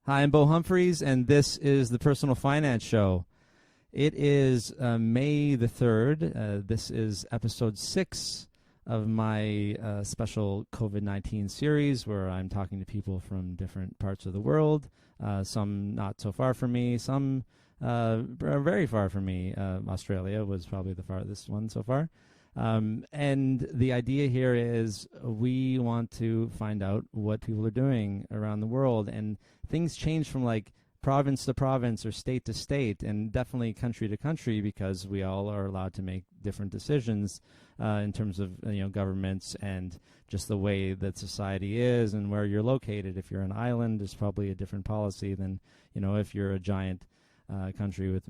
Hi, I'm Beau Humphreys, and this is the Personal Finance Show. It is May the 3rd. This is episode 6 of my special COVID-19 series where I'm talking to people from different parts of the world, some not so far from me, some very far from me. Australia was probably the farthest one so far. And the idea here is we want to find out what people are doing around the world, and things change from like province to province or state to state, and definitely country to country, because we all are allowed to make different decisions in terms of governments and just the way that society is and where you're located. If you're an island, there's probably a different policy than if you're a giant country with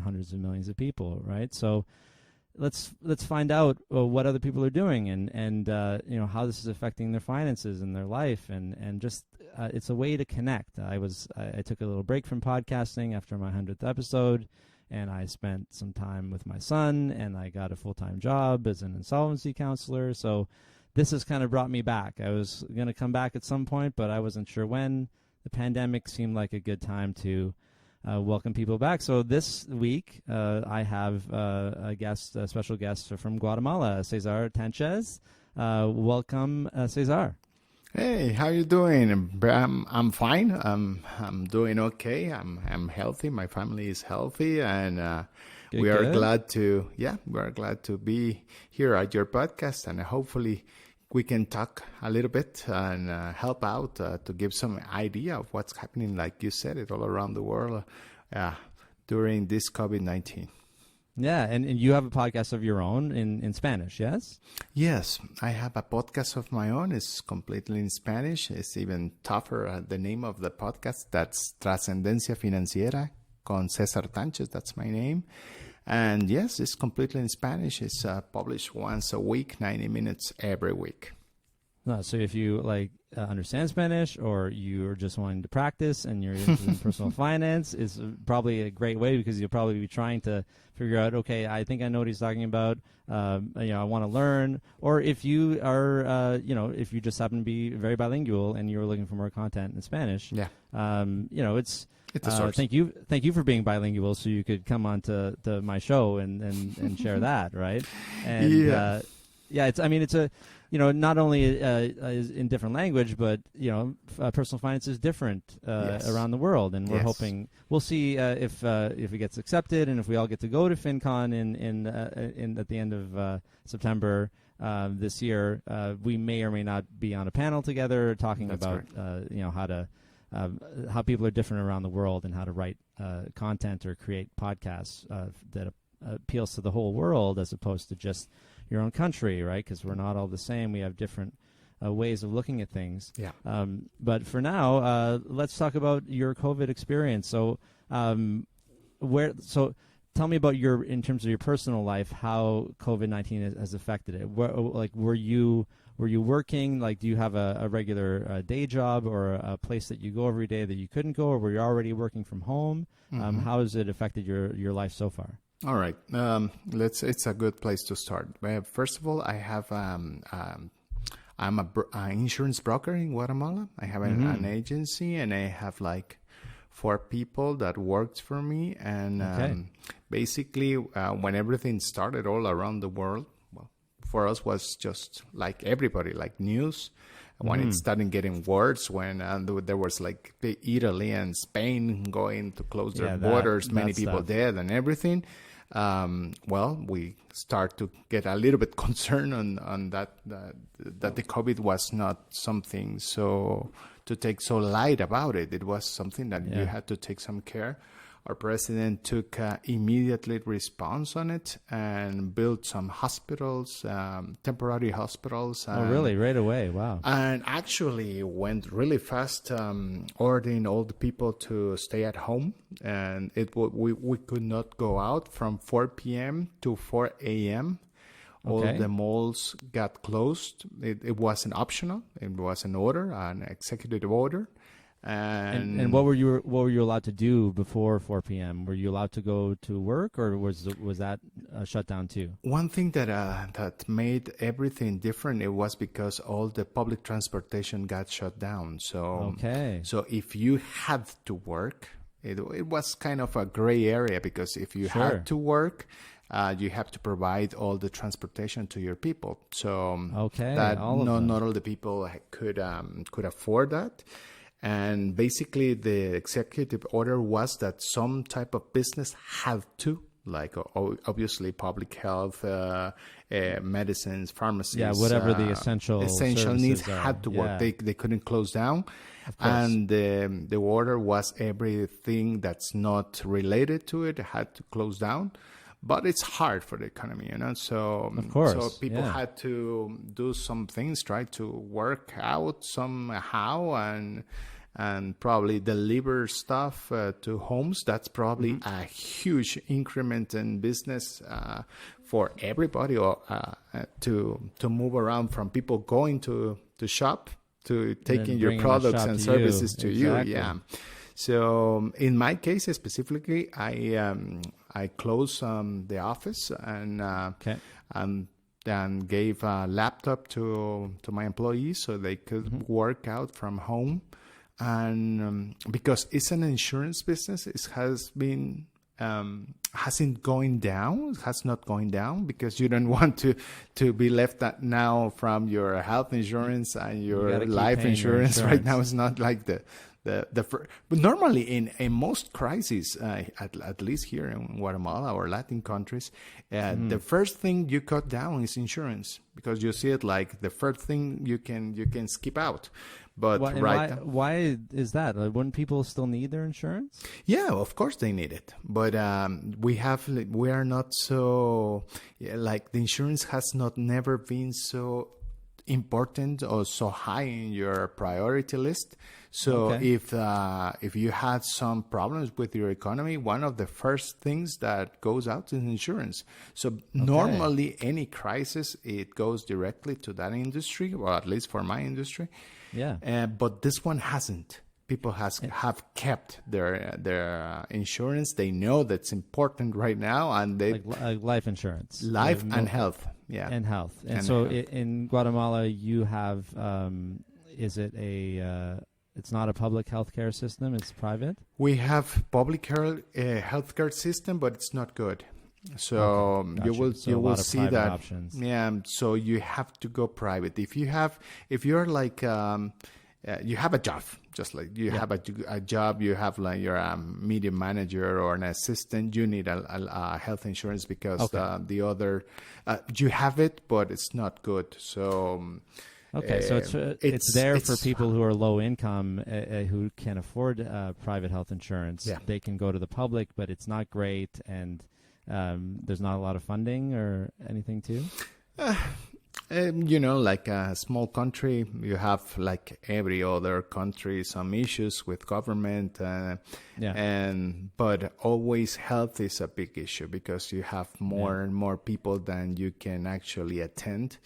hundreds of millions of people, right? So let's find out what other people are doing and how this is affecting their finances and their life, and just it's a way to connect. I took a little break from podcasting after my 100th episode, and I spent some time with my son, and I got a full-time job as an insolvency counselor. So this has kind of brought me back. I was going to come back at some point, but I wasn't sure when. The pandemic seemed like a good time to welcome people back. So this week, I have a special guest from Guatemala, César Tánchez. Welcome, César. Hey, how you doing? I'm fine. I'm doing okay. I'm healthy. My family is healthy, and we are glad to be here at your podcast, and hopefully we can talk a little bit and help out to give some idea of what's happening, like you said, it all around the world during this COVID-19. Yeah, and you have a podcast of your own in Spanish, yes? Yes, I have a podcast of my own. It's completely in Spanish. It's even tougher. The name of the podcast, that's Trascendencia Financiera con César Tánchez. That's my name. And yes, it's completely in Spanish. It's published once a week, 90 minutes every week. So if you understand Spanish, or you're just wanting to practice and you're interested in personal finance, is probably a great way, because you'll probably be trying to figure out, okay, I think I know what he's talking about. I want to learn. Or if you are, if you just happen to be very bilingual and you're looking for more content in Spanish, it's a source. Thank you for being bilingual, so you could come on to my show and share that, right? And it's a not only is in different language, but personal finance is different around the world, and we're hoping we'll see if it gets accepted, and if we all get to go to FinCon in at the end of September this year. We may or may not be on a panel together talking about how people are different around the world, and how to write content or create podcasts that appeals to the whole world, as opposed to just your own country, right? Because we're not all the same. We have different ways of looking at things. Yeah. But for now, let's talk about your COVID experience. So, tell me about in terms of your personal life, how COVID-19 has affected it. Were you working? Do you have a regular day job, or a place that you go every day that you couldn't go, or were you already working from home? Mm-hmm. How has it affected your life so far? All right. It's a good place to start. First of all, I have I'm an insurance broker in Guatemala. I have an agency, and I have 4 people that worked for me. And basically, when everything started all around the world, for us was just like everybody, like news. When it started getting worse, when there was Italy and Spain going to close their borders, many people dead and everything. We start to get a little bit concerned on that the COVID was not something to take so light about it. It was something that you had to take some care. Our president took immediately response on it and built some hospitals, temporary hospitals. Really? Right away? Wow. And actually went really fast, ordering all the people to stay at home. And we could not go out from 4 p.m. to 4 a.m. All the malls got closed. It wasn't optional. It was an order, an executive order. And what were you allowed to do before 4 p.m.? Were you allowed to go to work, or was that shut down too? One thing that made everything different, it was because all the public transportation got shut down. So if you had to work, it was kind of a gray area, because if you had to work, you have to provide all the transportation to your people. So not all the people could afford that. And basically, the executive order was that some type of business had to, like obviously public health, medicines, pharmacies. Yeah, whatever the essential needs had to work. They couldn't close down. And the order was everything that's not related to it had to close down. But it's hard for the economy, So, so people had to do some things, try to work out somehow, and probably deliver stuff to homes. That's probably a huge increment in business for everybody, to move around from people going to shop to taking your products and services to you. Yeah. So in my case specifically, I closed the office and then gave a laptop to my employees so they could work out from home. And because it's an insurance business, it has not going down, because you don't want to be left now from your health insurance and your life insurance. Right now it's not like but normally in most crises, at least here in Guatemala or Latin countries, the first thing you cut down is insurance, because you see it like the first thing you can skip out. But why is that? Like, wouldn't people still need their insurance? Yeah, of course they need it. But we are not so like the insurance has never been so important or so high in your priority list. So if you had some problems with your economy, one of the first things that goes out is insurance. So normally any crisis, it goes directly to that industry, or at least for my industry. Yeah. But this one hasn't. People have kept their insurance. They know that's important right now, and they like life insurance, and health. Yeah, and health. And so in Guatemala, you have is it it's not a public healthcare system, it's private? We have public healthcare system, but it's not good. So you will see that options. Yeah, so you have to go private. If you're like you have a job, just like you have a job, you have like you're a media manager or an assistant, you need a health insurance, because the other you have it, but it's not good. So so it's there for people who are low income, who can afford private health insurance. Yeah. They can go to the public, but it's not great, and there's not a lot of funding or anything too. Like a small country, you have like every other country some issues with government, but always health is a big issue, because you have more and more people than you can actually attend.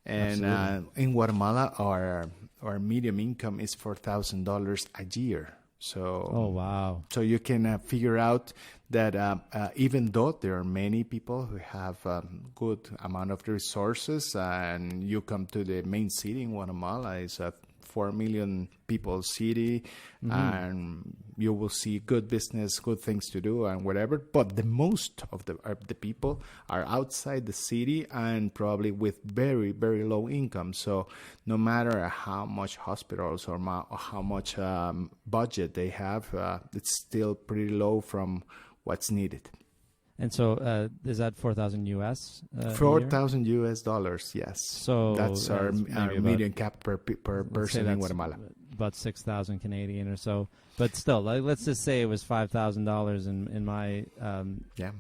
And in Guatemala, our median income is $4,000 a year. So, so you can figure out that even though there are many people who have a good amount of resources, and you come to the main city in Guatemala, it's a 4 million people city, and you will see good business, good things to do, and whatever. But the most of the people are outside the city, and probably with very, very low income. So no matter how much hospitals or how much budget they have, it's still pretty low from what's needed. And so, is that 4,000 US? 4,000 US dollars, yes. So that's our median cap per person in Guatemala. About 6,000 Canadian or so. But still, let's just say it was $5,000 in my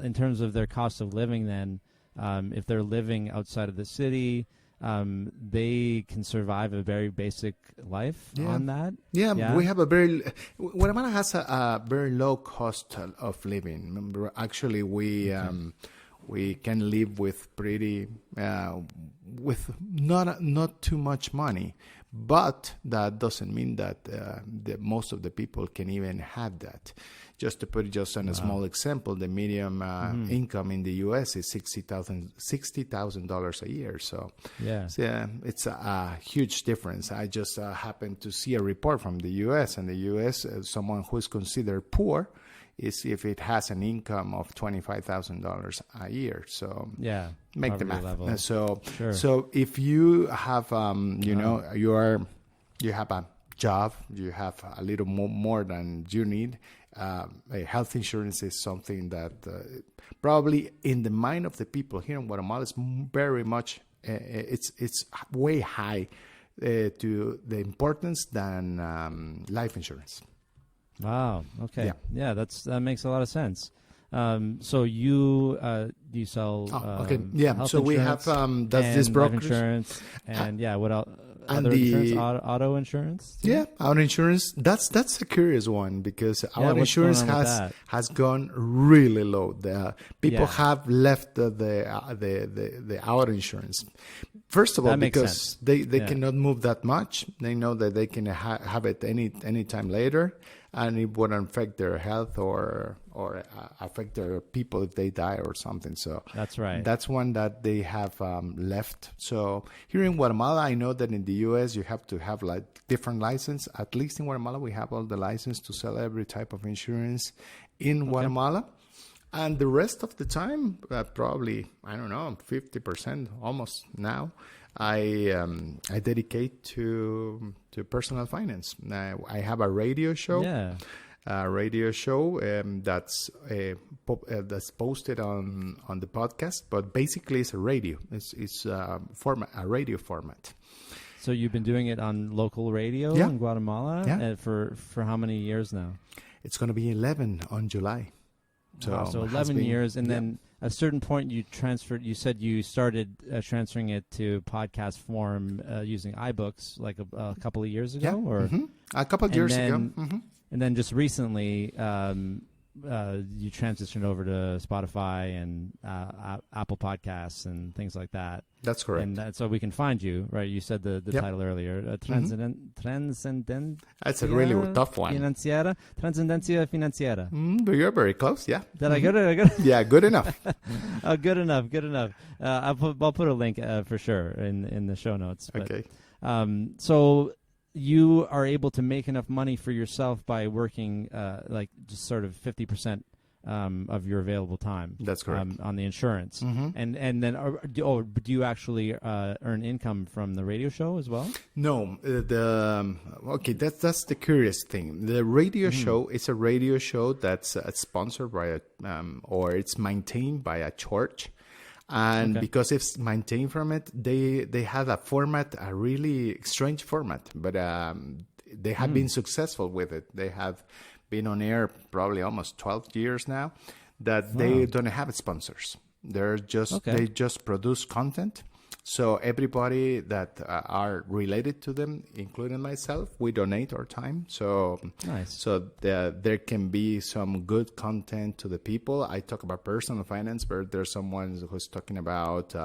in terms of their cost of living. Then, if they're living outside of the city, they can survive a very basic life on that. Yeah, we have Guatemala has a very low cost of living. Remember, actually, we can live with pretty with not too much money, But that doesn't mean that most of the people can even have that. Just to put it just on a small example, the median income in the U.S. is $60,000 a year. So it's a huge difference. I just happened to see a report from the U.S. and the U.S. Someone who is considered poor is if it has an income of $25,000 a year. So make the math. So if you have you have a job, you have a little more than you need. Health insurance is something that probably in the mind of the people here in Guatemala is very much it's way high to the importance than life insurance. Wow. Okay. Yeah, that makes a lot of sense. So you sell health so we have this brokerage life insurance and what else? Other insurance, auto insurance? Too? Yeah, auto insurance. That's a curious one because auto insurance has gone really low. The people have left the auto insurance. First of all, because they cannot move that much. They know that they can have it any time later, and it wouldn't affect their health or affect their people if they die or something. So that's right. That's one that they have left. So here in Guatemala, I know that in the U.S. you have to have like different license. At least in Guatemala, we have all the license to sell every type of insurance in Guatemala. And the rest of the time, probably, I don't know, 50% almost now, I dedicate to personal finance. I have a radio show. That's posted on the podcast, but basically it's a radio. It's a radio format. So you've been doing it on local radio in Guatemala for how many years now? It's going to be 11 on July. So 11 years, and then at a certain point you transferred. You said you started transferring it to podcast form using iBooks like a couple of years ago, or a couple of years ago. And then just recently, you transitioned over to Spotify and Apple Podcasts and things like that. That's correct. And so we can find you, right? You said the title earlier. Transcendencia. That's a really tough one. Financiera. Trascendencia Financiera. You're very close, yeah. Did I get it? Yeah, good enough. Good enough. I'll put a link for sure in the show notes. But, okay. So you are able to make enough money for yourself by working like just sort of 50% of your available time. That's correct. On the insurance. And then do you actually earn income from the radio show as well? No. That's the curious thing. The radio show is a radio show that's sponsored by or it's maintained by a church. And because it's maintained from it, they have a format, a really strange format, but they have been successful with it. They have been on air probably almost 12 years now that they don't have sponsors. They're just they just produce content. So everybody that are related to them, including myself, we donate our time. So there can be some good content to the people. I talk about personal finance, but there's someone who's talking about,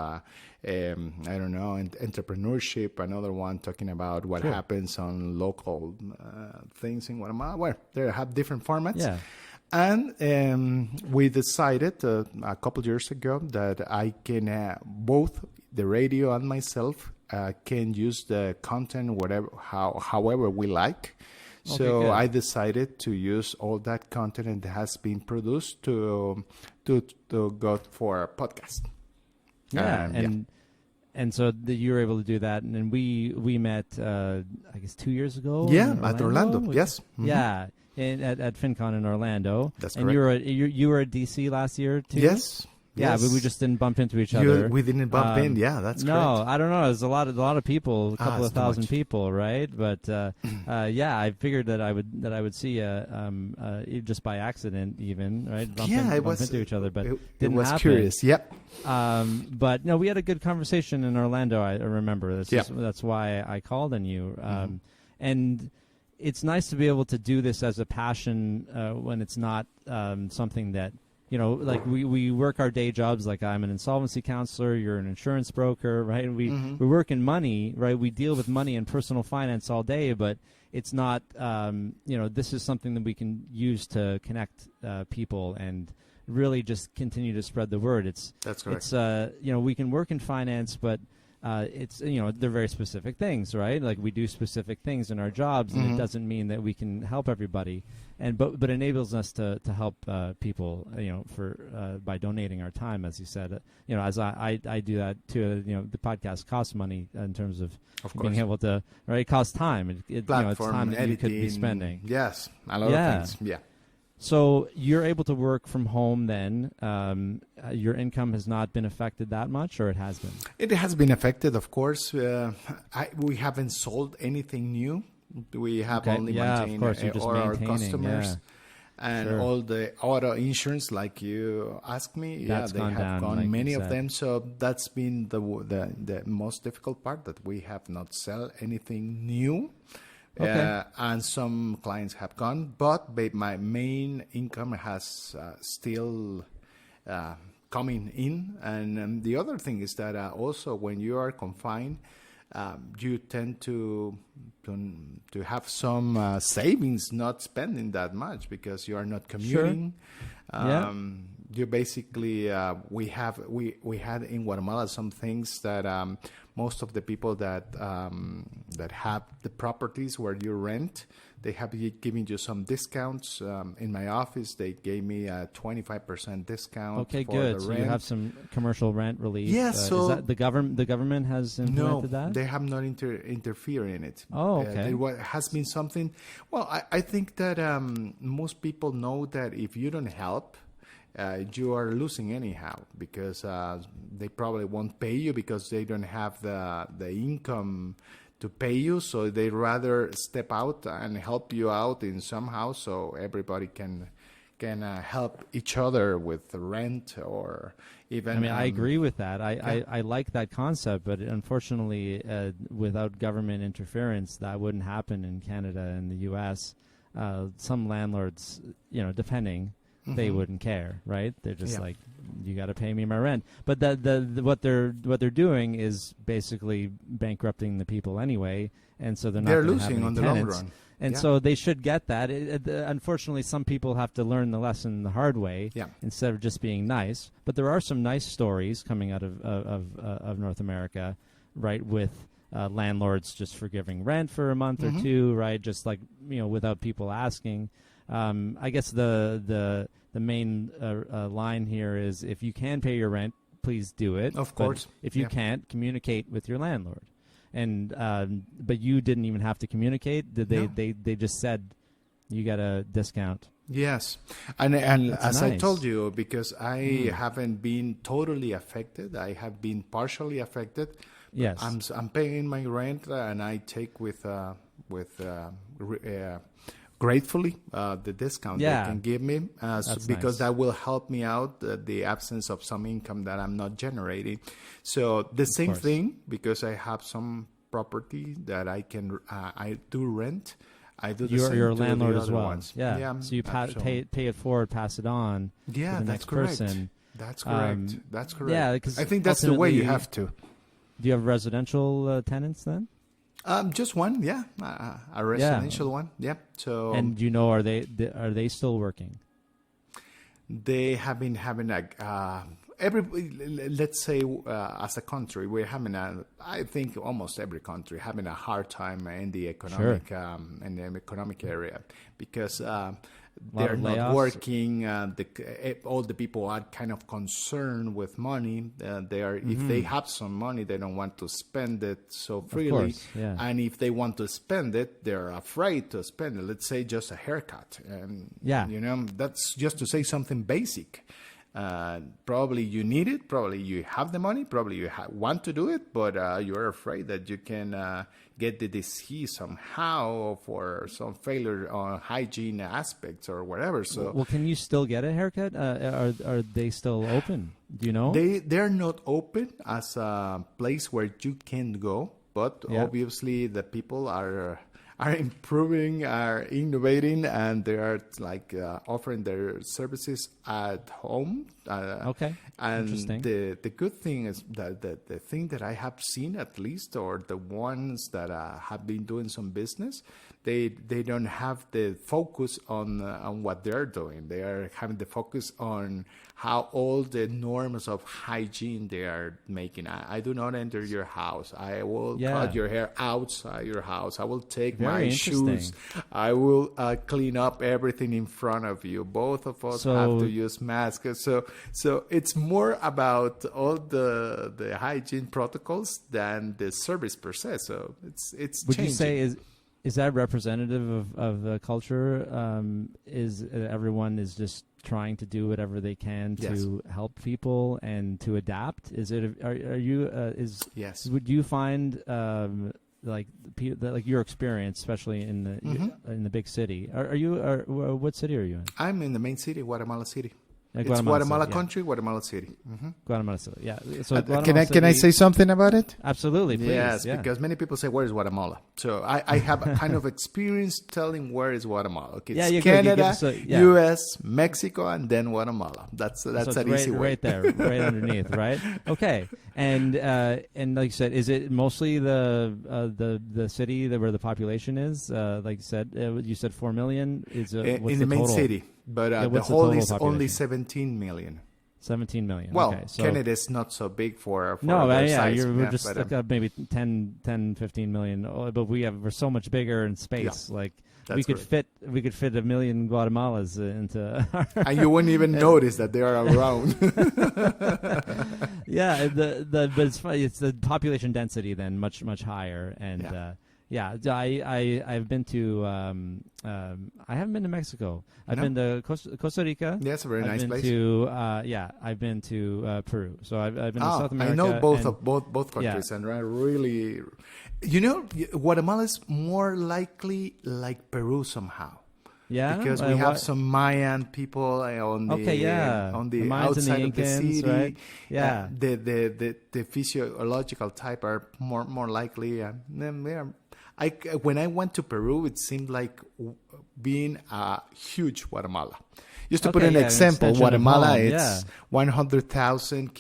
entrepreneurship. Another one talking about what happens on local things in Guatemala. Well, they have different formats. Yeah. And we decided a couple years ago that I can both the radio and myself can use the content however we like. So I decided to use all that content that has been produced to go for a podcast. And so you were able to do that, and then we met I guess 2 years ago. Yeah, at Orlando. Yes. Yeah. At FinCon in Orlando. That's correct. And you were at DC last year too? Yes. Yeah, but we just didn't bump into each other. We didn't bump in. Yeah, that's correct. No, I don't know. There's a lot of people, a couple of thousand people, right? But I figured that I would see just by accident, even, right? Bump into each other, but it was happen. Curious. Yep. But no, we had a good conversation in Orlando. I remember. That's why I called on you. And it's nice to be able to do this as a passion when it's not something that like we work our day jobs. Like I'm an insolvency counselor, you're an insurance broker, right? We work in money, right? We deal with money and personal finance all day, but it's not, this is something that we can use to connect people and really just continue to spread the word. That's correct. It's, we can work in finance, but it's, they're very specific things, right? Like we do specific things in our jobs, and it doesn't mean that we can help everybody. But enables us to help people, by donating our time, as you said. As I do that too. The podcast costs money in terms of being able to, right? It costs time. It's time that you could be spending. Yes, a lot of things. Yeah. So you're able to work from home then. Your income has not been affected that much, or it has been? It has been affected, of course. We haven't sold anything new. We have only maintained all our customers. And all the auto insurance, like you asked me, they have gone, like many of them. So that's been the most difficult part, that we have not sell anything new. And some clients have gone, but my main income has still coming in. And the other thing is that also when you are confined, you tend to have some savings, not spending that much because you are not commuting. You basically we had in Guatemala some things that most of the people that have the properties where you rent, they have given you some discounts. In my office, they gave me a 25% discount. Okay, for good. the So rent. you have some commercial rent relief. Yes. So is that the government has implemented that? No, they have not interfered in it. Oh, okay. It has been something. Well, I think that most people know that if you don't help, you are losing anyhow, because they probably won't pay you because they don't have the income to pay you, so they rather step out and help you out in somehow, so everybody can help each other with the rent or even. I mean, I agree with that. I like that concept, but unfortunately, without government interference, that wouldn't happen in Canada and the U.S. Some landlords, depending. They wouldn't care, right? They're just like, you got to pay me my rent. But what they're doing is basically bankrupting the people anyway, and so they're losing on the long run. And so they should get that. Unfortunately, some people have to learn the lesson the hard way instead of just being nice. But there are some nice stories coming out of North America, right? With landlords just forgiving rent for a month or two, right? Just like without people asking. I guess the main line here is, if you can pay your rent, please do it. Of course. But if you can't, communicate with your landlord. And but you didn't even have to communicate. Did they? No. They just said you got a discount. Yes, and as nice. I told you, because I haven't been totally affected, I have been partially affected. Yes, I'm paying my rent, and I take gratefully the discount they can give me, because nice. That will help me out the absence of some income that I'm not generating. So the same thing, because I have some property that I can I do rent. I do the same. You're a to landlord the as other well. Ones. Yeah. So you pay it forward, pass it on. Yeah, to the that's next correct. person. That's correct. That's correct. Yeah, because I think that's the way you have to. Do you have residential tenants then? Just one, a residential one, So, and are they still working? They have been having let's say as a country, we're having I think almost every country having a hard time in the economic economic area, because they're not working. All the people are kind of concerned with money. If they have some money, they don't want to spend it so freely. Of course, and if they want to spend it, they're afraid to spend it. Let's say just a haircut, and that's just to say something basic. Probably you need it. Probably you have the money. Probably you want to do it, but you're afraid that you can get the disease somehow for some failure on hygiene aspects or whatever. So, well, can you still get a haircut? Are they still open? Do you know? They're not open as a place where you can go, but obviously the people are are improving, are innovating, and they are like offering their services at home. Okay. And Interesting. the good thing is that the thing that I have seen, at least, or the ones that have been doing some business, they don't have the focus on what they're doing. They are having the focus on how all the norms of hygiene they are making. I do not enter your house. I will cut your hair outside your house. I will take my shoes. I will clean up everything in front of you. Both of us have to use masks. So it's more about all the hygiene protocols than the service per se. So it's would changing. You say is that representative of the culture? Is everyone is just trying to do whatever they can to help people and to adapt? Is it? Are you? Yes. Would you find like your experience, especially in the big city? Are you? What city are you in? I'm in the main city, Guatemala City. Like it's Guatemala City, country, Guatemala City. Guatemala City, yeah. So can I say something about it? Absolutely, please. Yes, because many people say, where is Guatemala? So I have a kind of experience telling where is Guatemala. Okay, it's Canada, U.S., Mexico, and then Guatemala. That's an easy way. Right there, right underneath, right? Okay. And like you said, is it mostly the city where the population is? Like you said 4 million? What's in the main total? City. But the whole is population? Only 17 million. 17 million. Well, okay, so Canada is not so big for size. We're just maybe 10, 15 million. But we're so much bigger in space. Yeah, like we could fit 1 million Guatemalas into. And you wouldn't even notice that they are around. Yeah, but it's funny. It's the population density then much higher, and I've been to. I haven't been to Mexico. I've been to Costa Rica. Yes, a very nice place. I've been to Peru. So I've been to South America. I know both countries, and I really, Guatemala is more likely like Peru somehow. Yeah, because we have some Mayan people on the outside of the city. Right? Yeah, the physiological type are more likely. When I went to Peru, it seemed like being a huge Guatemala. Just to put an example, Guatemala is 100,000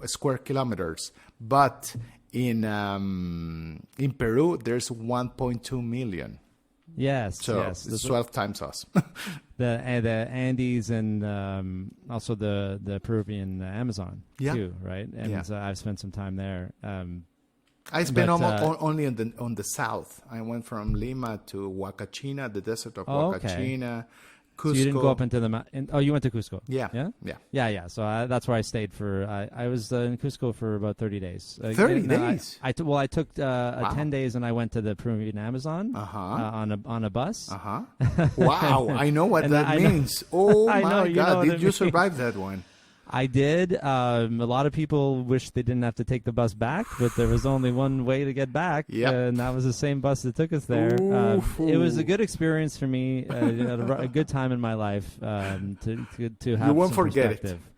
square kilometers, but in Peru there's 1.2 million. Yes, so it's 12 times us. the Andes and also the Peruvian Amazon too, right? And I've spent some time there. I spent only on the south. I went from Lima to Huacachina, the desert of Huacachina. Cusco. So you didn't go up into the mountain? Oh, you went to Cusco? Yeah. So that's where I stayed for. I was in Cusco for about 30 days. 30 days? I took 10 days, and I went to the Peruvian Amazon on a bus. Wow, I know what that means. Oh my God! Did you survive that one? I did. A lot of people wish they didn't have to take the bus back, but there was only one way to get back, and that was the same bus that took us there. It was a good experience for me, a good time in my life to have. You won't some forget perspective. it.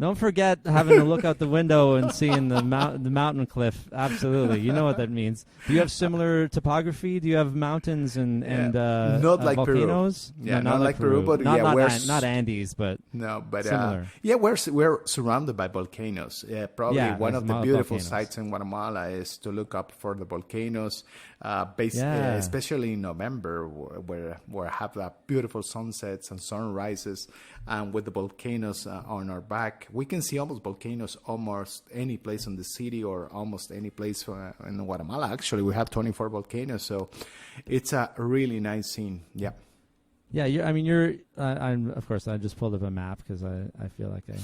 Don't forget having to look out the window and seeing the mountain cliff. Absolutely, you know what that means. Do you have similar topography? Do you have mountains and not like volcanoes? Peru? Yeah, not like Peru, but not Andes, but similar. We're surrounded by volcanoes. Probably one of the beautiful sites in Guatemala is to look up for the volcanoes. Especially in November, where I have beautiful sunsets and sunrises, and with the volcanoes on our back, we can see almost volcanoes almost any place in the city or almost any place in Guatemala. Actually, we have 24 volcanoes, so it's a really nice scene. Yeah. Yeah, I'm of course I just pulled up a map because I feel like I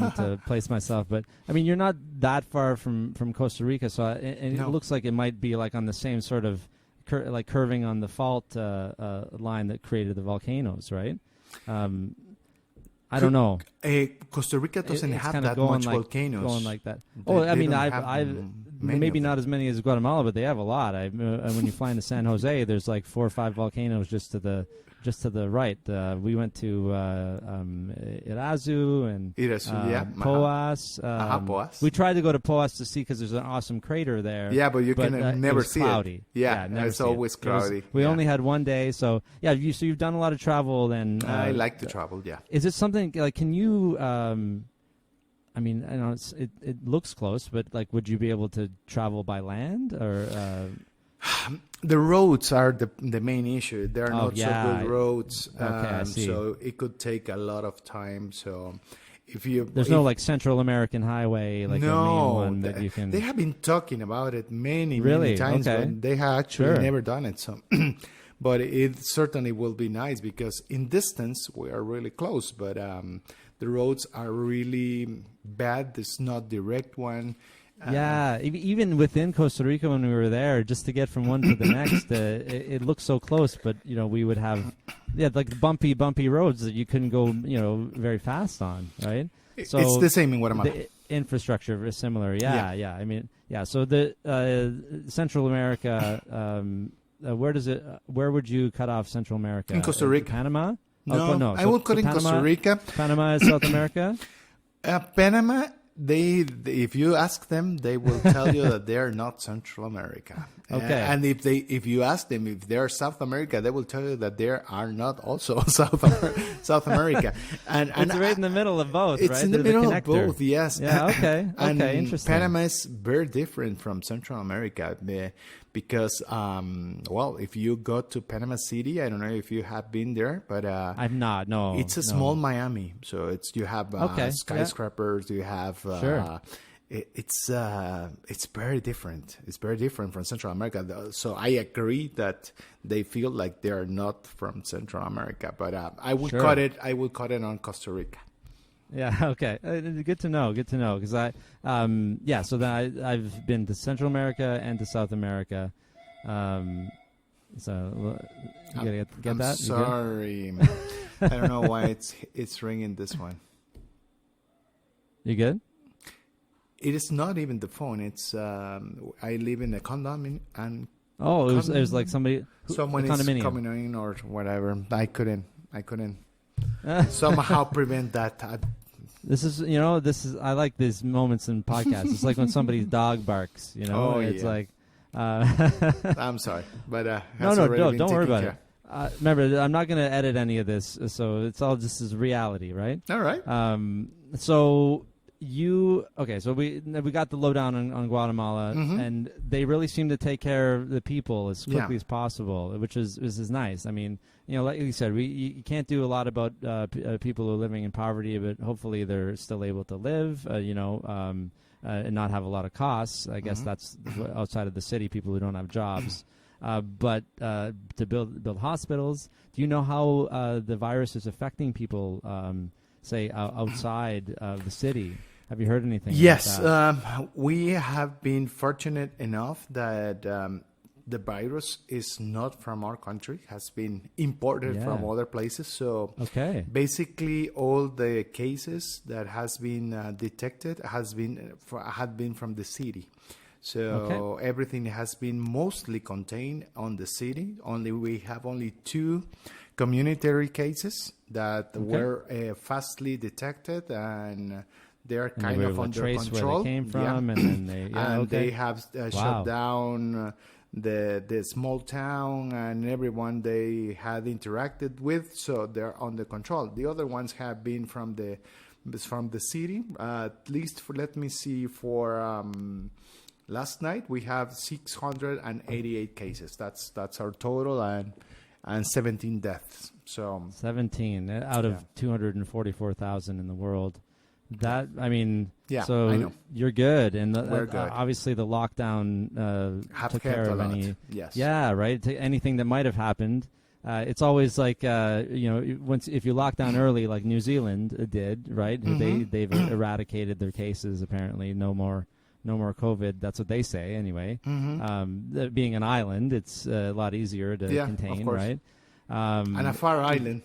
need to place myself, but you're not that far from Costa Rica, so it looks like it might be like on the same sort of curving on the fault line that created the volcanoes, right? I don't know. Costa Rica doesn't have that much volcanoes. Going like that. maybe not as many as Guatemala, but they have a lot. When you fly into San Jose, there's like 4 or 5 volcanoes just to the right. We went to Irazu and Poas. Poas. We tried to go to Poas to see because there's an awesome crater there. Yeah, but you can never see cloudy. it. Yeah, it's always cloudy. We only had one day, so yeah. So you've done a lot of travel, then. I like to travel. Yeah. Is it something like? Can you? I mean, I know it looks close, but like, would you be able to travel by land or? The roads are the main issue. They're not so good roads, I see. So it could take a lot of time. So there's no like Central American Highway, like a main one that you can. They have been talking about it many times, but they have actually never done it. So, but it certainly will be nice because in distance we are really close, but the roads are really bad. There's not direct one. Yeah, even within Costa Rica when we were there, just to get from one to the next, it looked so close. But we would have, like bumpy roads that you couldn't go, very fast on, right? So it's the same in Guatemala. The infrastructure is similar. Yeah. I mean, yeah. So the Central America, where would you cut off Central America? In Costa Rica, Panama. No, I will cut in Costa Rica. Panama is South America. Panama. If you ask them, they will tell you that they are not Central America. Okay. And if you ask them if they are South America, they will tell you that they are not also South America. And it's right in the middle of both, it's right? in the middle of both, yes. Yeah, okay. And interesting. Panama is very different from Central America because, if you go to Panama City, I don't know if you have been there, but I've not, no. It's a small Miami, so you have skyscrapers, you have... Sure. It's very different. It's very different from Central America. So I agree that they feel like they are not from Central America. But I would cut it. I would cut it on Costa Rica. Yeah. Okay. Good to know. Because So then I've been to Central America and to South America. So you gotta get I'm that. Sorry, I don't know why it's ringing this one. You good? It is not even the phone. It's I live in a condominium and it was like someone is coming in or whatever. I couldn't somehow prevent that. This is I like these moments in podcasts. It's like when somebody's dog barks. It's like. I'm sorry, but no, don't worry about it. Remember, I'm not going to edit any of this, so it's all just as reality, right? All right. So. So we got the lowdown on Guatemala, and they really seem to take care of the people as quickly as possible, which is nice. I mean, like you said, you can't do a lot about people who are living in poverty, but hopefully they're still able to live, and not have a lot of costs. I guess that's outside of the city, people who don't have jobs. But to build hospitals, do you know how the virus is affecting people? Say outside of the city. Have you heard anything? Yes, about that? We have been fortunate enough that the virus is not from our country; has been imported from other places. So basically, all the cases that has been detected had been from the city. So everything has been mostly contained on the city. We have only 2 community cases that were fastly detected, and they're kind of under control. Where they came from, and then they have shut down the small town and everyone they had interacted with, so they're under control. The other ones have been from the city. At least for last night we have 688 cases. That's our total, and 17 deaths. So 17 out of 244,000 in the world. That so I know. You're good, and we're good. Obviously the lockdown took care of any. Yes. Yeah, right. Anything that might have happened. It's always like if you lock down early, like New Zealand did, right? They've eradicated their cases. Apparently, no more COVID. That's what they say, anyway. Being an island, it's a lot easier to contain, right? And a far island.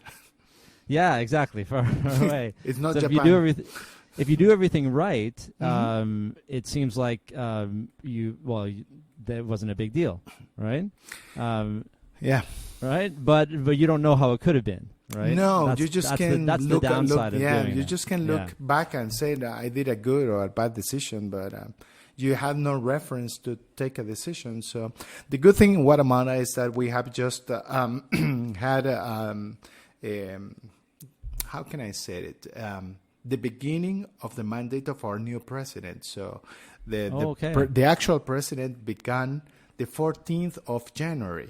Yeah, exactly. Far away. It's not so Japan. If you do everything, if you do everything right, it seems like that wasn't a big deal, right? Yeah. Right, but you don't know how it could have been, right? No, that's, you just that's can the look downside of yeah, doing you it. just can look back and say that I did a good or a bad decision, but you have no reference to take a decision. So the good thing in Guatemala is that we have just had how can I say it? The beginning of the mandate of our new president. So the actual president began the 14th of January.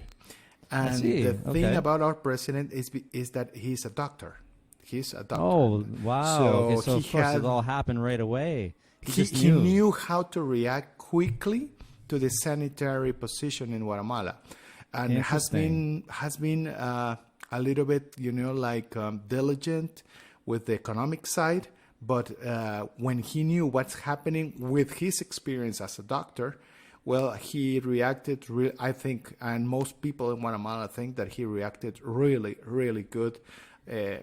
And the thing about our president is that he's a doctor. He's a doctor. Oh, wow. So of course it all happened right away. He knew how to react quickly to the sanitary position in Guatemala. And has been a little bit, diligent with the economic side. But when he knew what's happening with his experience as a doctor, well, he reacted, I think, and most people in Guatemala think that he reacted really, really good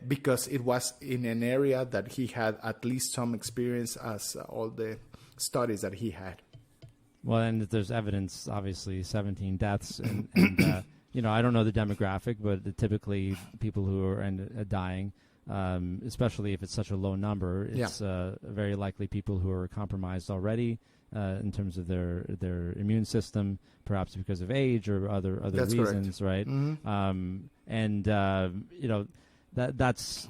because it was in an area that he had at least some experience as all the studies that he had. Well, and there's evidence, obviously, 17 deaths. And I don't know the demographic, but typically people who are dying, especially if it's such a low number, it's very likely people who are compromised already. In terms of their immune system, perhaps because of age or other That's reasons, correct. right? Mm-hmm. That's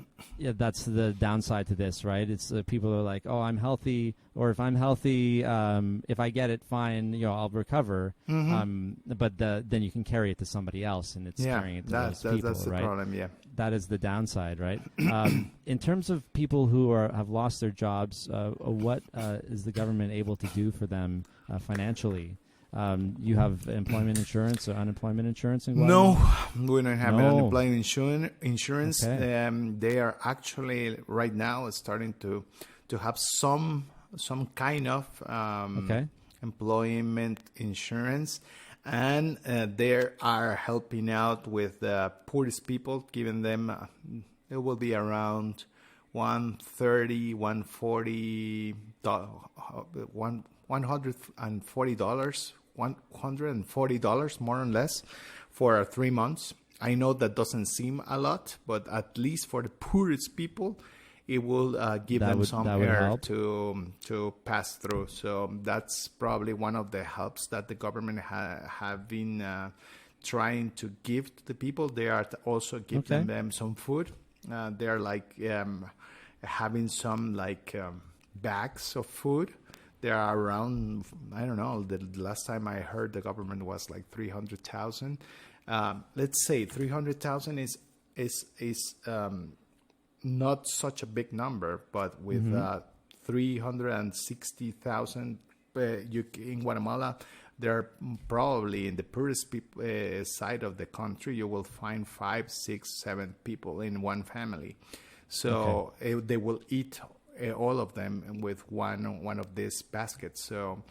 the downside to this, right? It's people are like, oh, I'm healthy, or if I'm healthy, if I get it, fine, I'll recover. Mm-hmm. But then you can carry it to somebody else, and it's carrying it to those people, that's the right? problem, yeah. That is the downside, right? In terms of people who have lost their jobs, what is the government able to do for them financially? You have employment insurance or unemployment insurance in Guatemala? No, we don't have unemployment insurance. Okay. They are actually right now starting to have some kind of employment insurance. And they are helping out with the poorest people, giving them, it will be around $140 more or less for 3 months. I know that doesn't seem a lot, but at least for the poorest people, it will give them some air to pass through. So that's probably one of the helps that the government have been trying to give to the people. They are also giving them some food. They are having some bags of food. They are around, I don't know, the last time I heard the government was 300,000. Let's say 300,000 is not such a big number, but with 360,000 in Guatemala, they're probably in the poorest side of the country. You will find 5, 6, 7 people in one family. So they will eat all of them with one of these baskets. So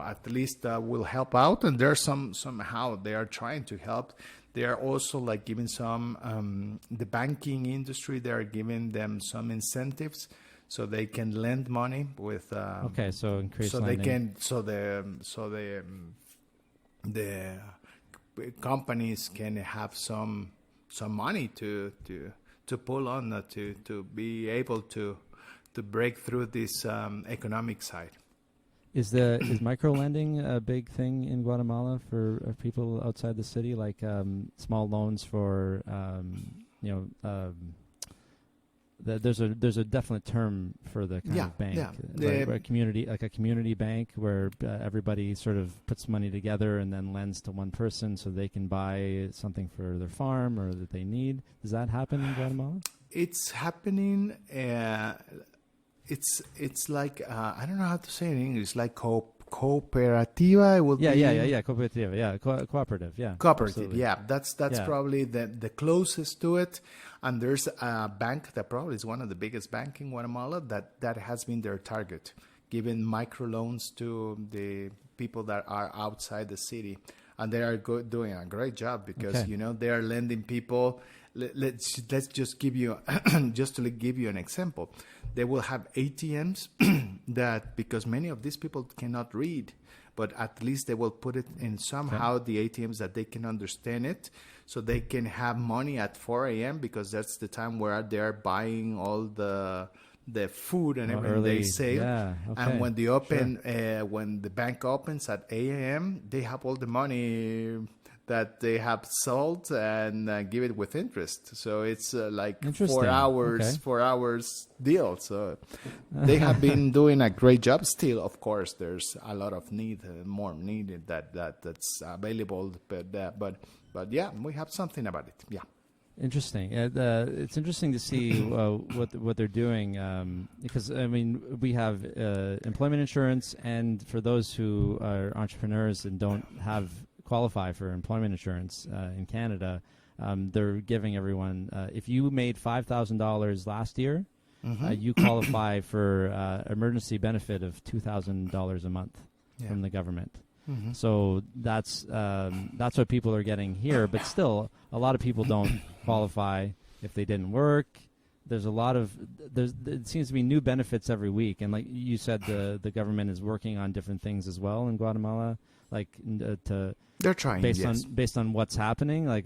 at least will help out. And there's somehow they are trying to help. They are also giving some the banking industry. They are giving them some incentives so they can lend money with. So increase lending. The companies can have some money to pull on to be able to break through this economic side. Is micro lending a big thing in Guatemala for people outside the city, like small loans for there's a definite term for the kind of bank, a community bank where everybody sort of puts money together and then lends to one person so they can buy something for their farm or that they need. Does that happen in Guatemala? It's happening. It's like I don't know how to say it in English. Like cooperativa. It will be cooperativa. Yeah, cooperative. Yeah, cooperative. Absolutely. Yeah, that's probably the closest to it. And there's a bank that probably is one of the biggest banks in Guatemala that has been their target, giving microloans to the people that are outside the city. And they are doing a great job because, they are lending people let's just give you just to give you an example. They will have ATMs that, because many of these people cannot read, but at least they will put it in somehow the ATMs that they can understand it, so they can have money at 4 a.m. because that's the time where they're buying all the food and everything they save. Yeah, okay. And when when the bank opens at 8 a.m., they have all the money that they have sold and give it with interest. So it's like 4 hours deal. So they have been doing a great job. Still, of course, there's a lot of more needed that's available. But yeah, we have something about it. Yeah. Interesting. It's interesting to see what they're doing, because I mean we have employment insurance, and for those who are entrepreneurs and don't qualify for employment insurance in Canada, they're giving everyone, if you made $5,000 last year, you qualify for emergency benefit of $2,000 a month from the government. So that's what people are getting here, but still a lot of people don't qualify if they didn't work. There's it seems to be new benefits every week, and like you said, the government is working on different things as well in Guatemala, like they're trying based on what's happening, like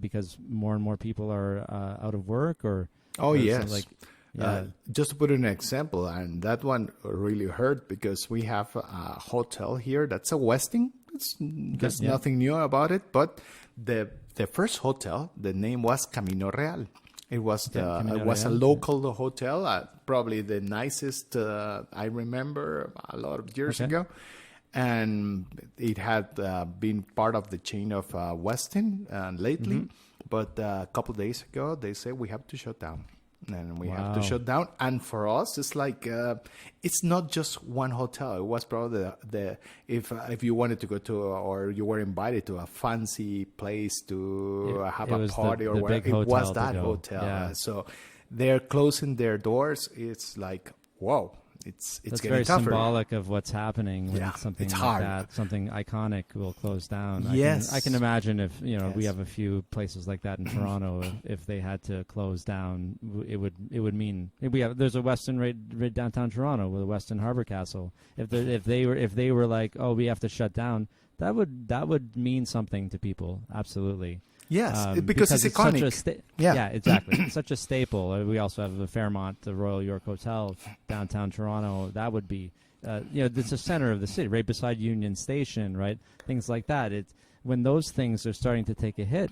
because more and more people are out of work, or just to put an example, and that one really hurt because we have a hotel here that's a Westin. There's nothing new about it, but the first hotel, the name was Camino Real. It was a local hotel, probably the nicest I remember a lot of years ago, and it had been part of the chain of Westin lately. But a couple of days ago, they said we have to shut down. And we have to shut down. And for us, it's like it's not just one hotel. It was probably if you wanted to go to, or you were invited to a fancy place to have a party or whatever, it was that hotel. Yeah. So they're closing their doors. It's like, whoa. It's getting very tougher. Symbolic of what's happening when something like that, something iconic will close down. Yes. I can imagine if we have a few places like that in Toronto. If they had to close down, it would mean there's a Westin right downtown Toronto with a Westin Harbour Castle. If they were like, oh, we have to shut down, that would mean something to people. Absolutely. Yes, because it's iconic. Yeah, exactly. It's such a staple. We also have the Fairmont, the Royal York Hotel, downtown Toronto. That would be, it's the center of the city, right beside Union Station, right? Things like that. When those things are starting to take a hit,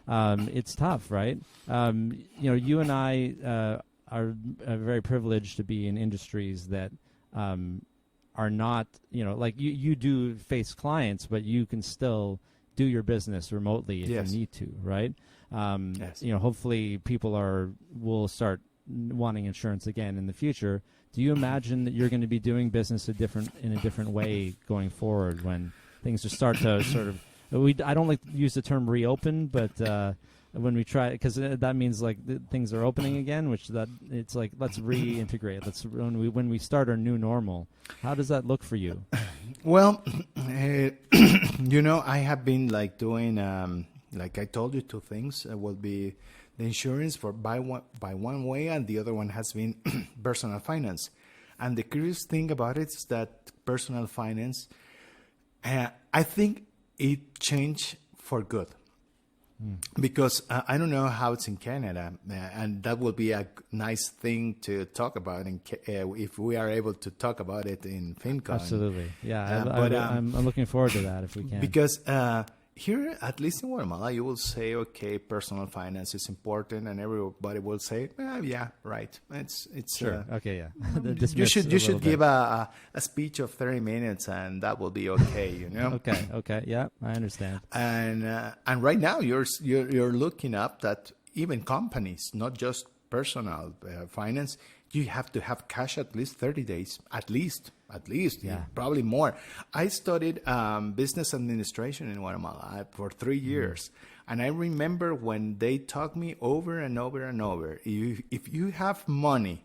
it's tough, right? You and I are very privileged to be in industries that are not, like you do face clients, but you can still do your business remotely if you need to, right? Hopefully people will start wanting insurance again in the future. Do you imagine that you're going to be doing business in a different way going forward when things just start to sort of? I don't like to use the term reopen, but when we try, because that means like things are opening again, it's like let's reintegrate. When we start our new normal. How does that look for you? Well, I have been like doing, like I told you, two things. Will be the insurance by one way, and the other one has been personal finance. And the curious thing about it is that personal finance, I think it changed for good. Because I don't know how it's in Canada, and that will be a nice thing to talk about if we are able to talk about it in FinCon. Absolutely, yeah. I'm looking forward to that if we can. Because here, at least in Guatemala, you will say, okay, personal finance is important, and everybody will say, yeah, right. It's sure. Okay, yeah. You should give a speech of 30 minutes, and that will be okay. Okay, yeah, I understand. And right now you're looking up that even companies, not just personal finance, you have to have cash at least 30 days, at least, probably more. I studied business administration in Guatemala for 3 years. And I remember when they taught me over and over and over, if you have money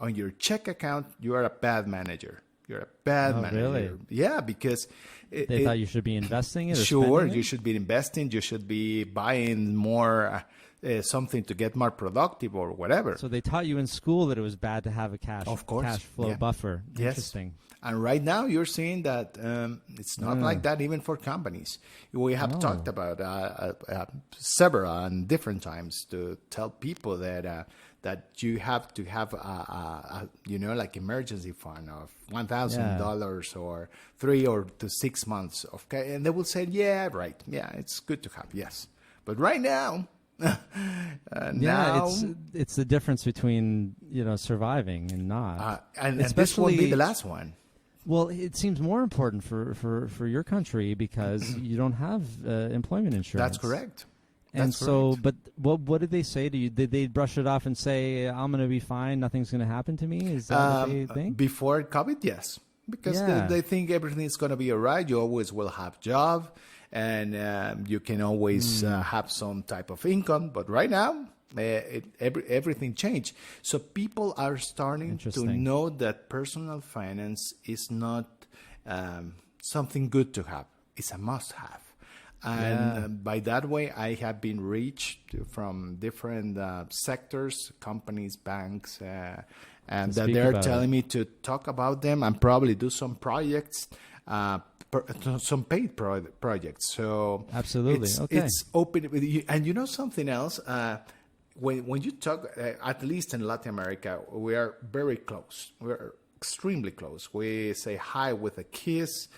on your check account, you are a bad manager. You're a bad manager. Really? Yeah, because they thought you should be investing it. Sure, you should be investing. You should be buying more something to get more productive or whatever. So they taught you in school that it was bad to have a cash flow buffer. Yes. Interesting. And right now you're seeing that it's not like that even for companies. We have talked about several and different times to tell people that you have to have a like emergency fund of $1,000 or 3 or to 6 months. Okay, and they will say, yeah, right, yeah, it's good to have, yes, but right now. It's the difference between surviving and not, and this won't be the last one. Well, it seems more important for your country because you don't have employment insurance. That's correct. But what did they say to you? Did they brush it off and say, I'm going to be fine, nothing's going to happen to me? Is that what they think? Before COVID, yes. Because they think everything is going to be all right. You always will have job, and you can always have some type of income. But right now, everything changed. So people are starting to know that personal finance is not something good to have. It's a must-have. And by that way, I have been reached from different sectors, companies, banks, and that they're telling me to talk about them and probably do some projects, some paid projects. So absolutely, it's open. And something else, when you talk, at least in Latin America, we are very close. We're extremely close. We say hi with a kiss.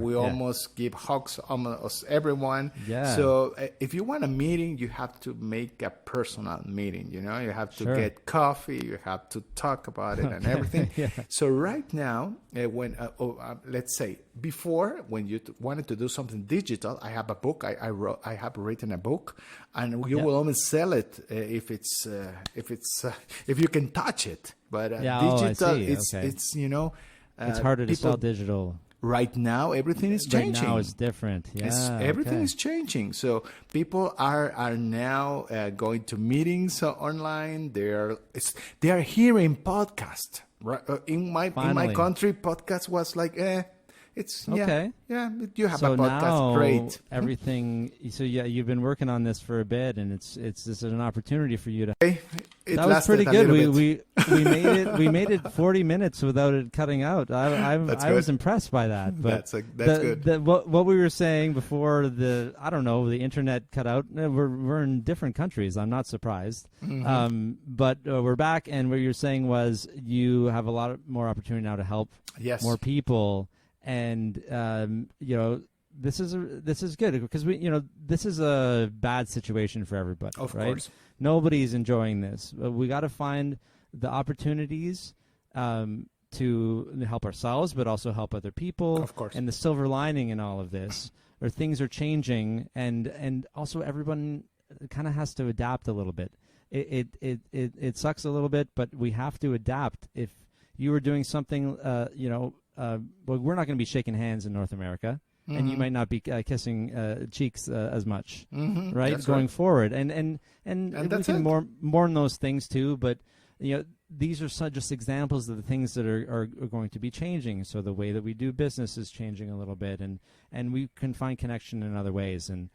We almost give hugs almost everyone. Yeah. So if you want a meeting, you have to make a personal meeting. You have to get coffee. You have to talk about it and everything. So right now, when let's say before, when you wanted to do something digital, I have a book. I have written a book, and you will only sell it if you can touch it. But digital, it's it's harder to sell digital. Right now, everything is changing. Right now, it's different. Everything is changing. So people are now going to meetings online. They are hearing podcasts. Right? In my country, podcast was like, it's okay. You have a podcast, now, great. Everything. So you've been working on this for a bit, and it's an opportunity for you to. That was pretty good. We made it 40 minutes without it cutting out. I was impressed by that. But that's good. What we were saying before the internet cut out. We're in different countries. I'm not surprised. Mm-hmm. But we're back, and what you're saying was you have a lot more opportunity now to help more people. And this is good because this is a bad situation for everybody. Of course, nobody's enjoying this. We got to find the opportunities to help ourselves, but also help other people. Of course, and the silver lining in all of this, or things are changing, and also everyone kind of has to adapt a little bit. It sucks a little bit, but we have to adapt. If you were doing something, well, we're not going to be shaking hands in North America, and you might not be kissing cheeks as much, right? That's going forward, and we can mourn those things too. But these are just examples of the things that are going to be changing. So the way that we do business is changing a little bit, and we can find connection in other ways. And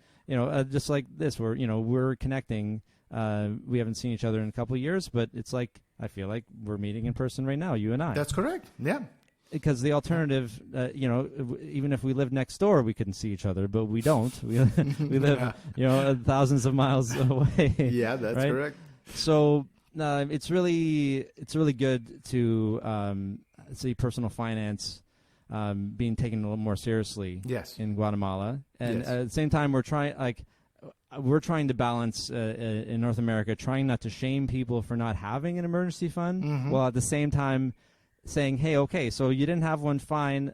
just like this, we're connecting. We haven't seen each other in a couple of years, but it's like I feel like we're meeting in person right now, you and I. That's correct. Yeah. Because the alternative, even if we lived next door, we couldn't see each other, but we don't. We live, thousands of miles away. Yeah, that's right? Correct. So it's really good to see personal finance being taken a little more seriously. Yes. In Guatemala, and at the same time, we're trying to balance in North America, trying not to shame people for not having an emergency fund, while at the same time saying, hey, okay, so you didn't have one, fine.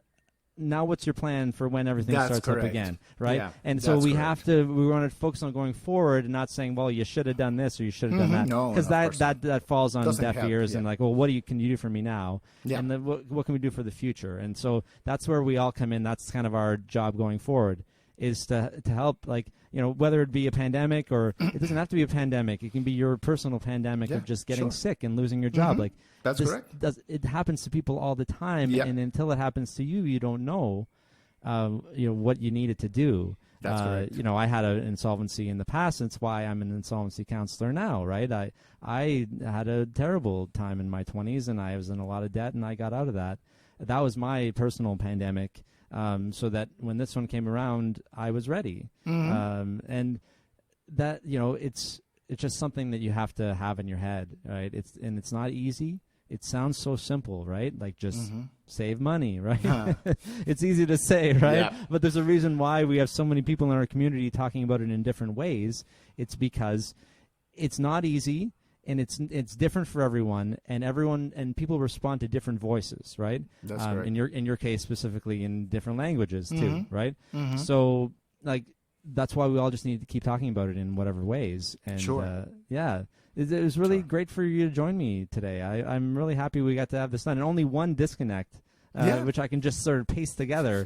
Now what's your plan for when everything starts up again, right? Yeah, and so we want to focus on going forward and not saying, well, you should have done this or you should have done that. Because that falls on deaf ears and like, well, what can you do for me now? Yeah. And then what can we do for the future? And so that's where we all come in. That's kind of our job going forward, is to help, whether it be a pandemic or it doesn't have to be a pandemic. It can be your personal pandemic of just getting sick and losing your job. That's correct. It happens to people all the time, and until it happens to you, you don't know, what you needed to do. That's correct. You know, I had an insolvency in the past. That's why I'm an insolvency counselor now, right? I had a terrible time in my 20s, and I was in a lot of debt, and I got out of that. That was my personal pandemic, so that when this one came around, I was ready. And that, you know, it's just something that you have to have in your head, right? It's not easy. It sounds so simple, right? Like just save money, right? It's easy to say, right? Yeah. But there's a reason why we have so many people in our community talking about it in different ways. It's because it's not easy, and it's different for everyone, and people respond to different voices, right? That's correct. In your case specifically, in different languages too, right? So like that's why we all just need to keep talking about it in whatever ways. And yeah. It was really great for you to join me today. I'm really happy we got to have this done. And only one disconnect, which I can just sort of paste together.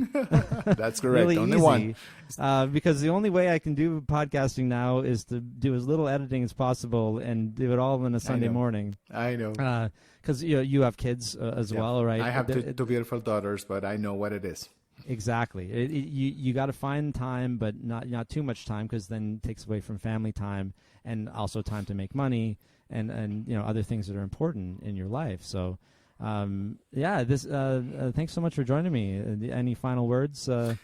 That's correct. Really only easy. one. Because the only way I can do podcasting now is to do as little editing as possible and do it all on a Sunday morning. I know. Because you have kids as well, right? I have two beautiful daughters, but I know what it is. Exactly. You got to find time, but not too much time, because then it takes away from family time and also time to make money and you know, other things that are important in your life. So thanks so much for joining me. Any final words from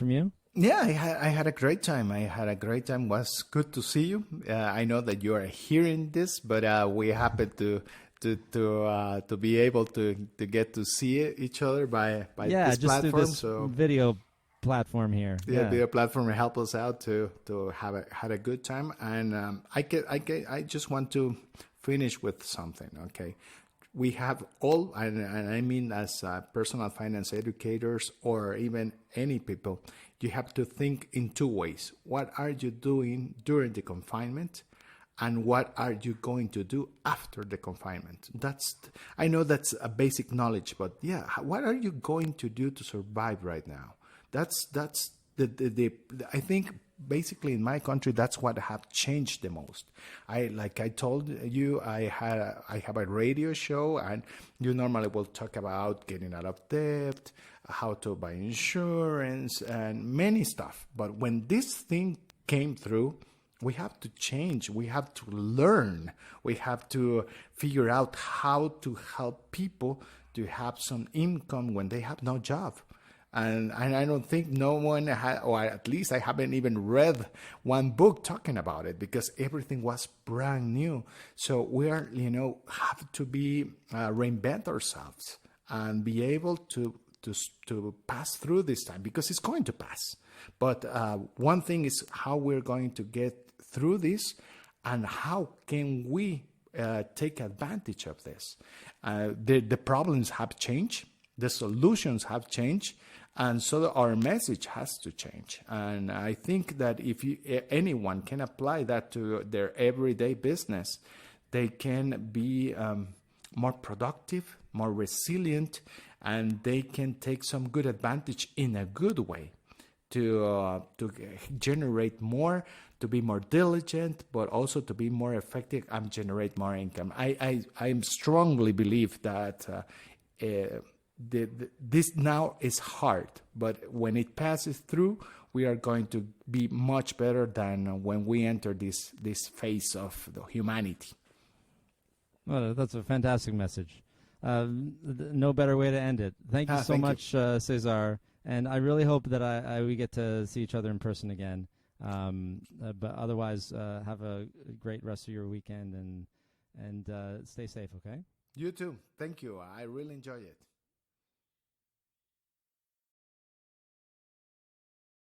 you? Yeah, I had a great time. It was good to see you. I know that you are hearing this, but we happen to be able to get to see each other by this platform. Through this video platform here. Yeah, video platform help us out to had a good time. And I just want to finish with something. Okay, we have all, and I mean as personal finance educators or even any people, you have to think in two ways. What are you doing during the confinement? And what are you going to do after the confinement? I know that's a basic knowledge, but yeah, what are you going to do to survive right now? That's the I think basically in my country, that's what have changed the most. Like I told you, I have a radio show, and you normally will talk about getting out of debt, how to buy insurance, and many stuff. But when this thing came through, we have to change. We have to learn. We have to figure out how to help people to have some income when they have no job. And I don't think no one had, or at least I haven't even read one book talking about it, because everything was brand new. So we are, have to be reinvent ourselves and be able to pass through this time, because it's going to pass. But one thing is how we're going to get through this, and how can we take advantage of this. The problems have changed, the solutions have changed, and so our message has to change. And I think that if anyone can apply that to their everyday business, they can be more productive, more resilient, and they can take some good advantage in a good way to generate more, to be more diligent, but also to be more effective and generate more income. I strongly believe that this now is hard, but when it passes through, we are going to be much better than when we enter this phase of the humanity. Well, that's a fantastic message. No better way to end it. Thank you so much, César. And I really hope that we get to see each other in person again. But otherwise, have a great rest of your weekend, and stay safe, okay? You too. Thank you. I really enjoy it.